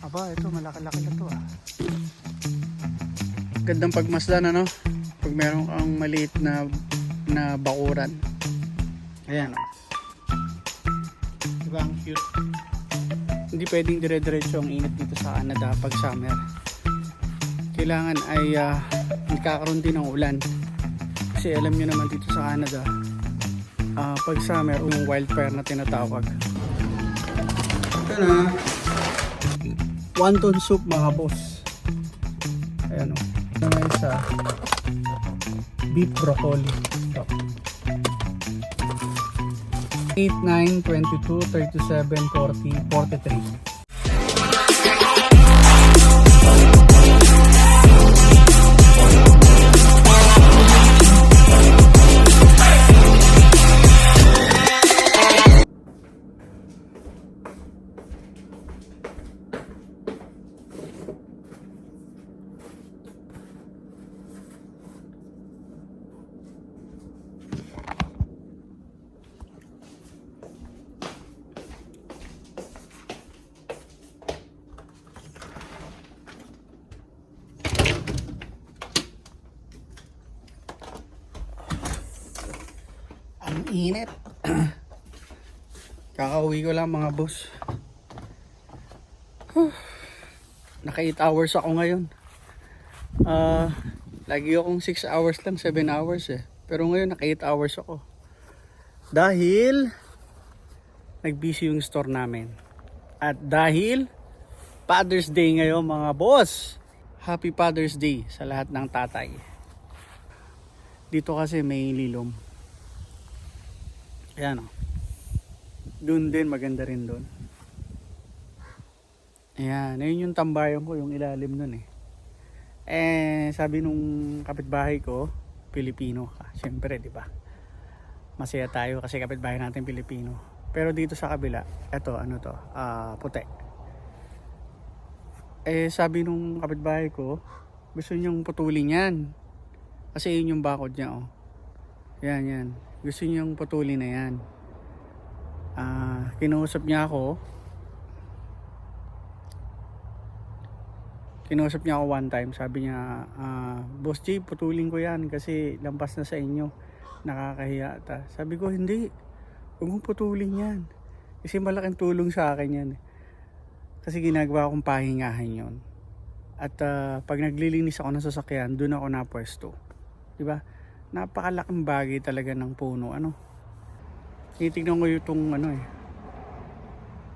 Aba, ito malaki-laki na to ah. Gandang pagmasdan ano, pag meron kang maliit na bakuran. Ayan oh. Diba ang cute? Hindi pwedeng dire-diretso ang init dito sa Canada pag summer. Kailangan ay magkakaroon din ng ulan. Kasi alam nyo naman dito sa Canada, pag summer yung wildfire na tinatawag. Ito na. Wonton soup mga boss. Ayan o. Ito na isa. Beef broccoli. Ito. 8, 9, 22, 37, 40, 43. Ang init. Kakauwi ko lang mga boss. Naka 8 hours ako ngayon. Lagi akong 6 hours lang, 7 hours eh. Pero ngayon naka 8 hours ako. Dahil nag-busy yung store namin. At dahil Father's Day ngayon mga boss. Happy Father's Day sa lahat ng tatay. Dito kasi may lilom. Ayan o. Doon din, maganda rin doon. Ayan, ayun yung tambayan ko, yung ilalim nun eh. Sabi nung kapitbahay ko, Pilipino ka. Siyempre, di ba? Masaya tayo kasi kapitbahay natin Pilipino. Pero dito sa kabila, eto, ano to, puti. Sabi nung kapitbahay ko, gusto niyang putulin yan. Kasi yun yung bakod niya, oh. Yan, yan. Gusto niyang putulin na yan. Kinausap niya ako one time. Sabi niya, Boss J, putulin ko yan kasi lampas na sa inyo. Nakakahiya ta. Sabi ko, hindi. Huwag mong putulin yan. Kasi malaking tulong sa akin yan. Kasi ginagawa akong pahingahan yon. At pag naglilinis ako ng sasakyan, doon ako napwesto. Diba? Napakalaking bagay talaga ng puno. Ano? Titignan ko itong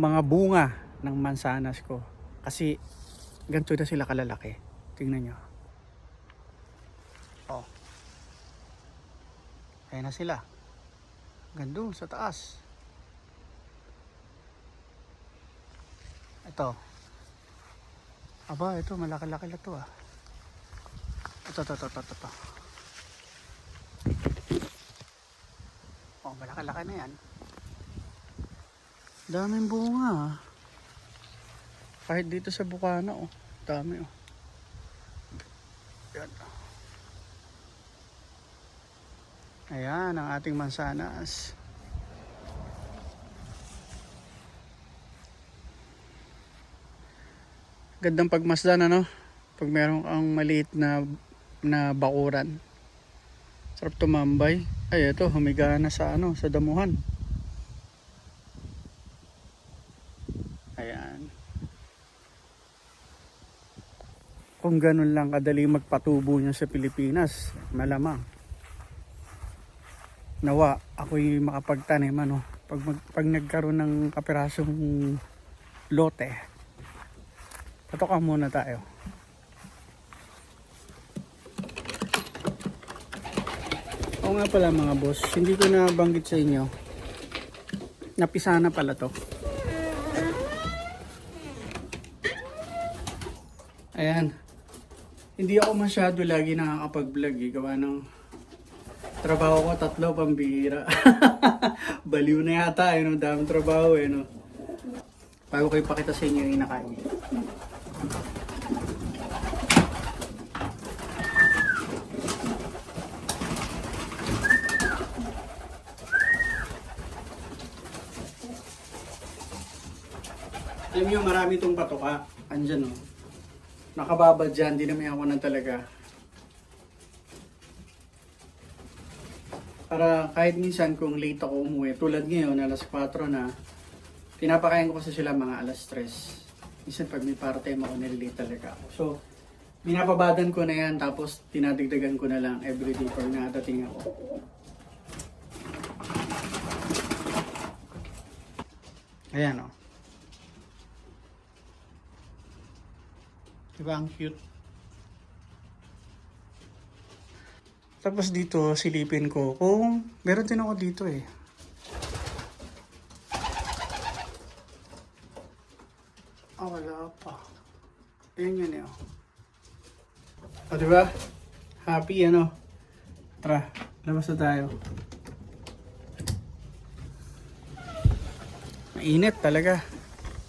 mga bunga ng mansanas ko. Kasi ganito na sila kalalaki. Tingnan nyo. Oh. Ayan na sila. Gando sa taas. Ito. Aba, ito malaki-laki na to ah. Ito. Oh, malaki-laki na yan. Daming bunga ah. Kahit dito sa Bukana oh. Dami oh. Yan. Ayan ang ating mansanas. Gandang pagmasdan ano. Pag meron kang maliit na bakuran. Sarap tumambay. Ay, ito, humiga na sa sa damuhan. Ayan. Kung ganun lang kadali magpatubo niya sa Pilipinas, malamang. Nawa, ako'y makapagtanim pag nagkaroon ng kapirasong lote. Patokan muna tayo. Oo nga pala mga boss, hindi ko na banggit sa inyo. Napisa na pala to. Ayan. Hindi ako masyado lagi nakakapag-vlog eh. Gawa ng trabaho ko, 3 pambihira. Baliw na yata eh, no? Daming trabaho eh, no? Bago ko ipakita sa inyo yung inakain. Alam yung marami itong patuka. Andyan oh. Nakababad dyan, dinamihan ko na talaga. Para kahit minsan kung late ako umuwi, tulad ngayon, alas 4 na, pinapakain ko kasi sila mga alas 3. Minsan pag may part-time ako, nililate talaga ako. So, binababadan ko na yan, tapos tinadagdagan ko na lang everyday pag nadating ako. Ayan o. Diba ang cute? Tapos dito, silipin ko kung meron din ako dito eh. Oh, wala pa. Ayan yun eh. O, diba? Happy ano? Tara, labas na tayo. Mainit talaga.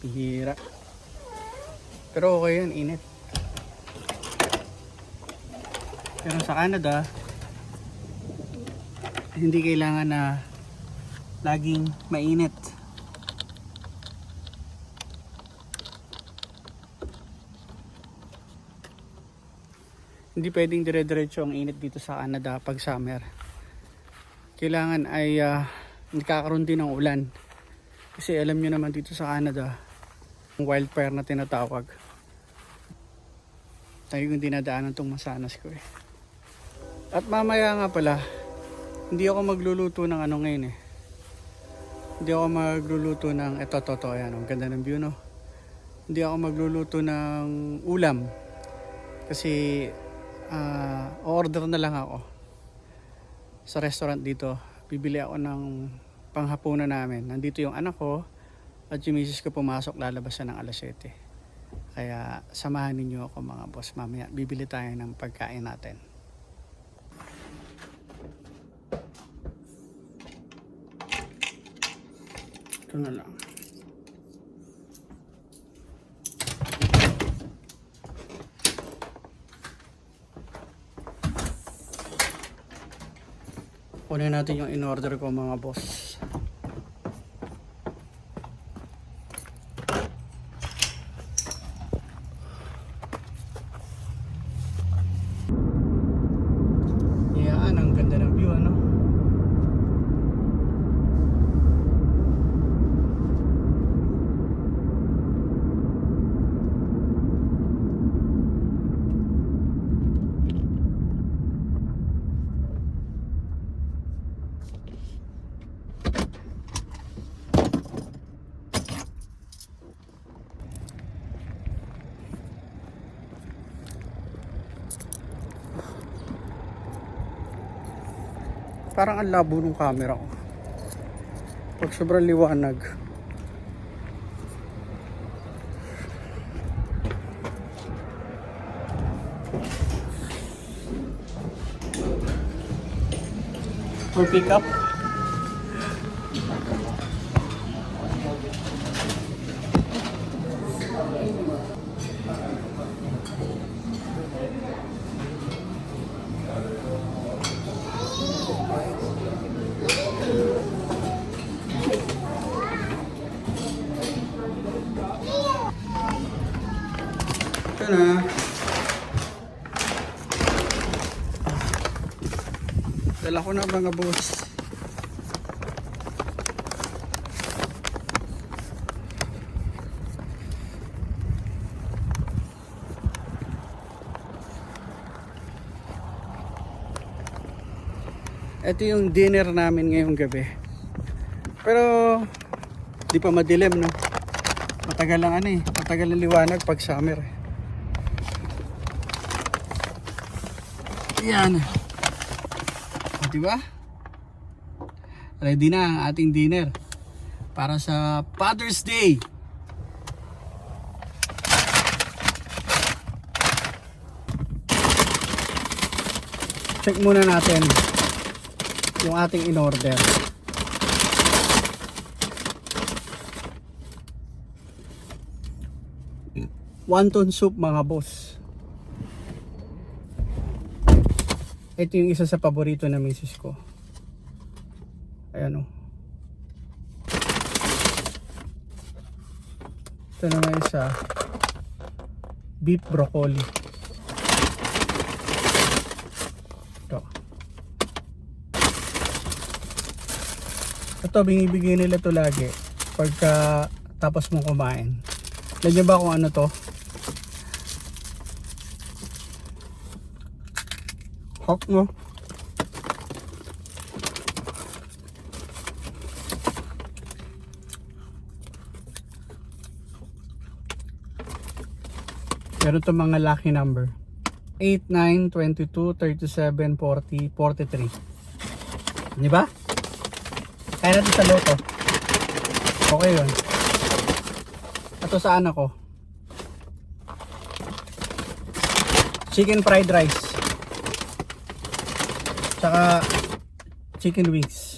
Pihira. Pero okay yan, init. Pero sa Canada, hindi kailangan na laging mainit. Hindi pwedeng dire-diretso ang init dito sa Canada pag summer. Kailangan ay nagkakaroon din ng ulan. Kasi alam nyo naman dito sa Canada, ang wildfire na tinatawag. Tayo yung dinadaanan itong masanas ko eh. At mamaya nga pala, hindi ako magluluto ng ano ngayon eh. Hindi ako magluluto ng eto, ayan, ang ganda ng view no. Hindi ako magluluto ng ulam. Kasi order na lang ako sa restaurant dito. Bibili ako ng panghapunan namin. Nandito yung anak ko at yung misis ko pumasok, lalabas siya ng alas 7. Kaya samahan ninyo ako mga boss. Mamaya bibili tayo ng pagkain natin. Ito na lang. Kunin natin yung in-order ko mga boss. Yan, ang ganda ng view ano. Parang ang labo ng camera ko pag sobrang liwanag. For pick up. Ito na. Dala ko na mga boss. Ito yung dinner namin ngayong gabi. Pero di pa madilim no. Matagal lang ano eh. Matagal ang liwanag pag summer eh. Yan. O, diba? Ready na ang ating dinner para sa Father's Day. Check muna natin yung ating in-order. Wonton soup mga boss. Ito yung isa sa paborito na misis ko. Ayan o. Ito naman isa, beef broccoli. Ito. Ito, binibigay nila to lagi pagka tapos mong kumain. Alam niyo ba kung ano to? Hawk, no? Meron to mga lucky number. 8, 9, 22, 37, 40, 43. Di ba? Kaya natin sa loto. Okay yun. Ito saan ako? Chicken fried rice. Tsaka chicken wings.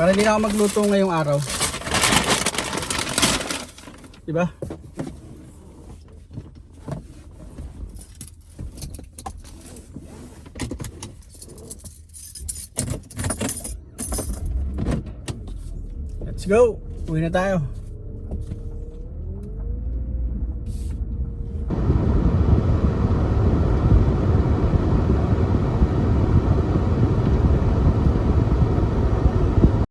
Para hindi na ako magluto ngayong araw. Diba? Let's go! Uwi na tayo.